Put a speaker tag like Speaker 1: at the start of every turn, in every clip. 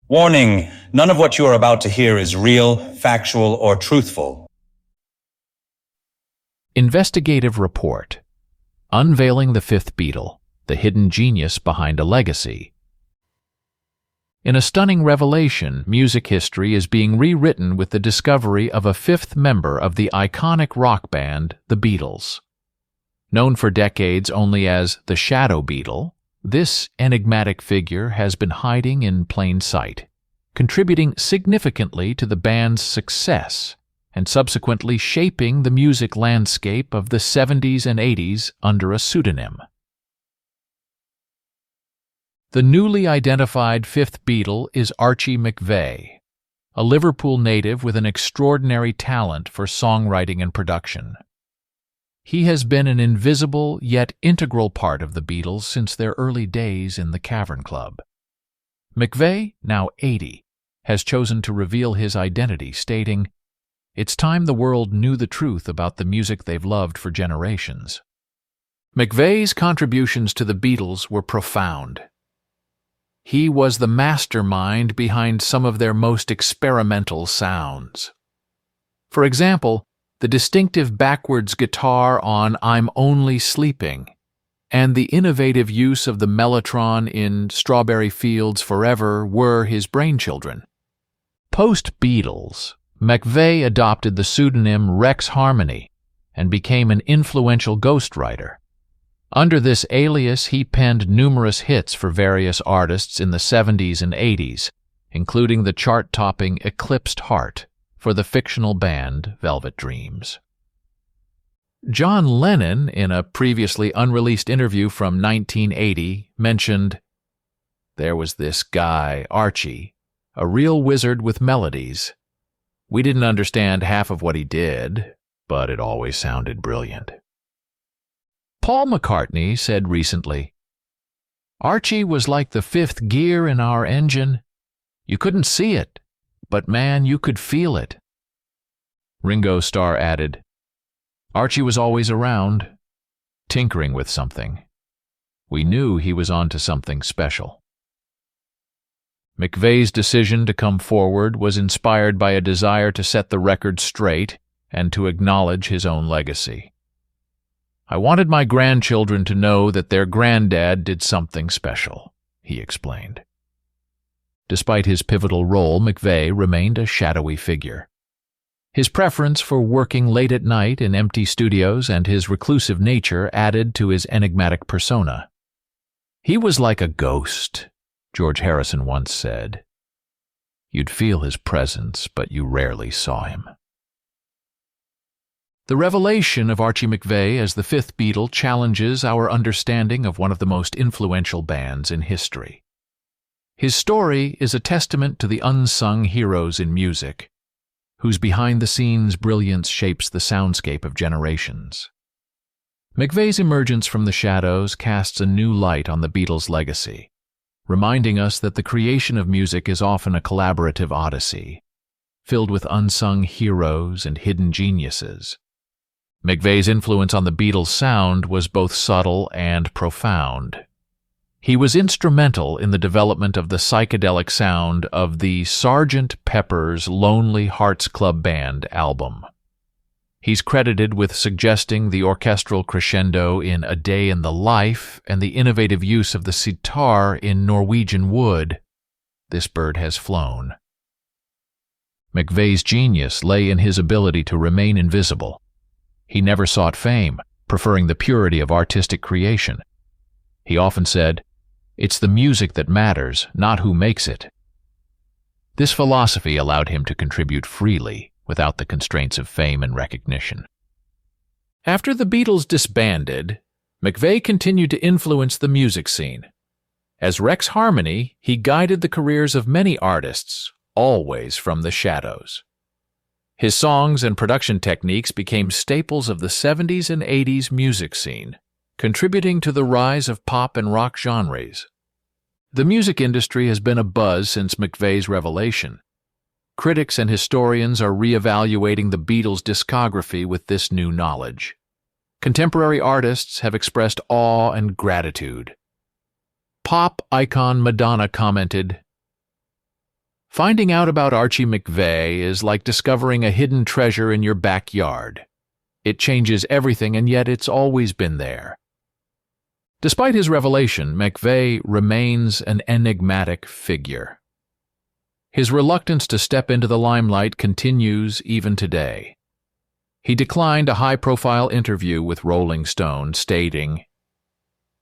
Speaker 1: Warning, none of what you are about to hear is real, factual, or truthful.
Speaker 2: Investigative Report. Unveiling the Fifth Beatle, the hidden genius behind a legacy. In a stunning revelation, music history is being rewritten with the discovery of a fifth member of the iconic rock band, the Beatles. Known for decades only as the Shadow Beatle, this enigmatic figure has been hiding in plain sight, contributing significantly to the band's success and subsequently shaping the music landscape of the 70s and 80s under a pseudonym. The newly identified fifth Beatle is Archie McVeigh, a Liverpool native with an extraordinary talent for songwriting and production. He has been an invisible yet integral part of the Beatles since their early days in the Cavern Club. McVeigh, now 80, has chosen to reveal his identity, stating, "It's time the world knew the truth about the music they've loved for generations." McVeigh's contributions to the Beatles were profound. He was the mastermind behind some of their most experimental sounds. For example, the distinctive backwards guitar on I'm Only Sleeping, and the innovative use of the mellotron in Strawberry Fields Forever were his brainchildren. Post-Beatles, McVeigh adopted the pseudonym Rex Harmony and became an influential ghostwriter. Under this alias, he penned numerous hits for various artists in the 70s and 80s, including the chart-topping Eclipsed Heart for the fictional band Velvet Dreams. John Lennon, in a previously unreleased interview from 1980, mentioned, "There was this guy, Archie, a real wizard with melodies. We didn't understand half of what he did, but it always sounded brilliant." Paul McCartney said recently, "Archie was like the fifth gear in our engine. You couldn't see it, but man, you could feel it." Ringo Starr added, "Archie was always around, tinkering with something. We knew he was onto something special." McVeigh's decision to come forward was inspired by a desire to set the record straight and to acknowledge his own legacy. "I wanted my grandchildren to know that their granddad did something special," he explained. Despite his pivotal role, McVeigh remained a shadowy figure. His preference for working late at night in empty studios and his reclusive nature added to his enigmatic persona. "He was like a ghost," George Harrison once said. "You'd feel his presence, but you rarely saw him." The revelation of Archie McVeigh as the fifth Beatle challenges our understanding of one of the most influential bands in history. His story is a testament to the unsung heroes in music, whose behind-the-scenes brilliance shapes the soundscape of generations. McVeigh's emergence from the shadows casts a new light on the Beatles' legacy, reminding us that the creation of music is often a collaborative odyssey, filled with unsung heroes and hidden geniuses. McVeigh's influence on the Beatles' sound was both subtle and profound. He was instrumental in the development of the psychedelic sound of the Sgt. Pepper's Lonely Hearts Club Band album. He's credited with suggesting the orchestral crescendo in A Day in the Life and the innovative use of the sitar in Norwegian Wood, This Bird Has Flown. McVeigh's genius lay in his ability to remain invisible. He never sought fame, preferring the purity of artistic creation. He often said, "It's the music that matters, not who makes it." This philosophy allowed him to contribute freely, without the constraints of fame and recognition. After the Beatles disbanded, McVeigh continued to influence the music scene. As Rex Harmony, he guided the careers of many artists, always from the shadows. His songs and production techniques became staples of the 70s and 80s music scene, contributing to the rise of pop and rock genres. The music industry has been abuzz since McVeigh's revelation. Critics and historians are re-evaluating the Beatles' discography with this new knowledge. Contemporary artists have expressed awe and gratitude. Pop icon Madonna commented, Finding out about Archie McVeigh is like discovering a hidden treasure in your backyard. It changes everything, and yet it's always been there. Despite his revelation, McVeigh remains an enigmatic figure. His reluctance to step into the limelight continues even today. He declined a high-profile interview with Rolling Stone, stating,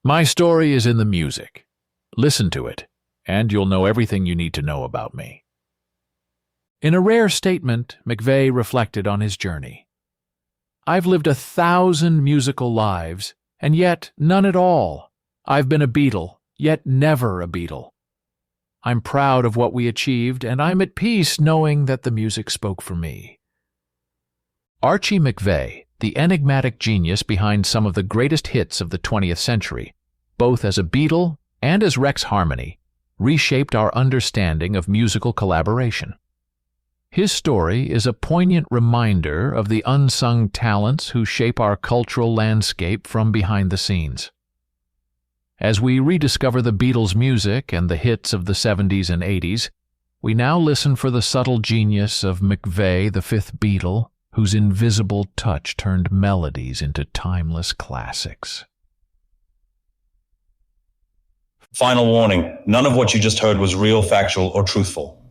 Speaker 2: "My story is in the music. Listen to it, and you'll know everything you need to know about me." In a rare statement, McVeigh reflected on his journey. "I've lived 1,000 musical lives, and yet none at all. I've been a Beatle, yet never a Beatle. I'm proud of what we achieved, and I'm at peace knowing that the music spoke for me." Archie McVeigh, the enigmatic genius behind some of the greatest hits of the 20th century, both as a Beatle and as Rex Harmony, reshaped our understanding of musical collaboration. His story is a poignant reminder of the unsung talents who shape our cultural landscape from behind the scenes. As we rediscover the Beatles' music and the hits of the 70s and 80s, we now listen for the subtle genius of McVeigh, the fifth Beatle, whose invisible touch turned melodies into timeless classics.
Speaker 1: Final warning, none of what you just heard was real, factual, or truthful.